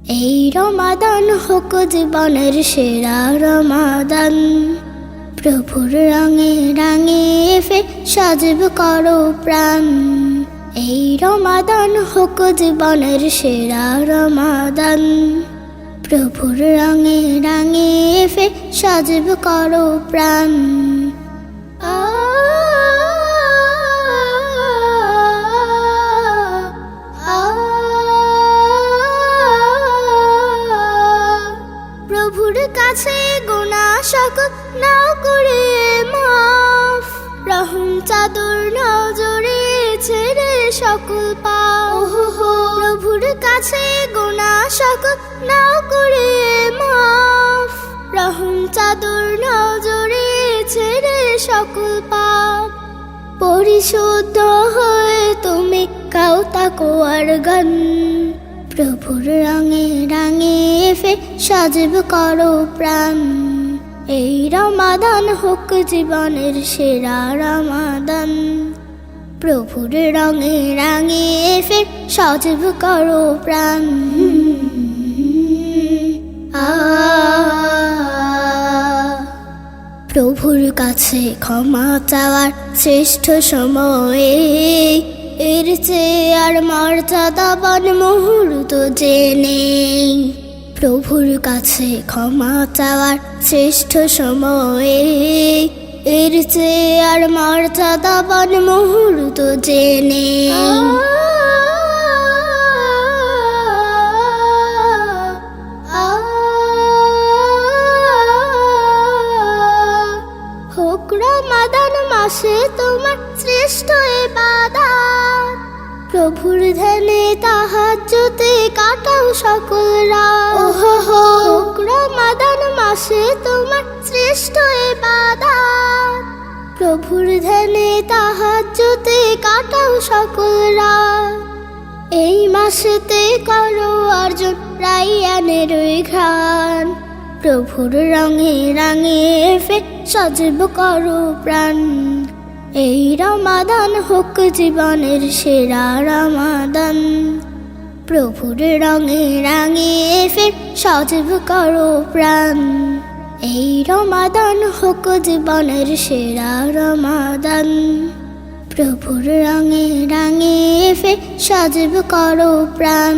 এই রমাদান হোক জীবনের সেরা রমাদান। প্রভুর রঙে রঙে ফের সাজব করো প্রাণ। এই রমাদান হোক জীবনের সেরা রমাদান। প্রভুর রঙে রঙে ফের সাজব করো প্রাণ। প্রভুর কাছে গুনাহ সকল নাও করে মাফ। রহম চাদর নজরে ছেড়ে সকল পাপ। প্রভুর কাছে গুনাহ সকল নাও করে মাফ। রহম চাদর নজরে ছেড়ে সকল পাপ। পরিশুদ্ধ হয়ে তুমি গাও তাকওয়ার গান। প্রভুর রঙে রঙে ফের সাজব করো প্রাণ। এই রমাদান হোক জীবনের সেরা রমাদান। প্রভুর রঙে রঙে ফের সাজব করো প্রাণ। প্রভুর কাছে ক্ষমা চাওয়ার শ্রেষ্ঠ সময়ে এর চেয়ে আর মর্যাদাবান মুহূর্ত যে নেই। প্রভুর কাছে ক্ষমা চাওয়ার শ্রেষ্ঠ সময়ে এর চেয়ে আর মর্যাদাবান মুহূর্ত যে নেই। হোক রমাদান মাসে তোমার শ্রেষ্ঠ ইবাদত। প্রভুর ধ্যানে তাহাজ্জুদে কাটাও সকল রাত। হোক রমাদান মাসে তোমার শ্রেষ্ঠ ইবাদত। প্রভুর ধ্যানে তাহাজ্জুদে কাটাও সকল রাত। এই মাসেতে করো অর্জন রায়্যানের ঘ্রাণ। প্রভুর রঙে রঙে ফের সাজব করো প্রাণ। এই রমাদান হোক জীবনের সেরা রমাদান। প্রভুর রঙে রঙে ফের সাজব করো প্রাণ। এই রমাদান হোক জীবনের সেরা রমাদান। প্রভুর রঙে রঙে ফের সাজব করো প্রাণ।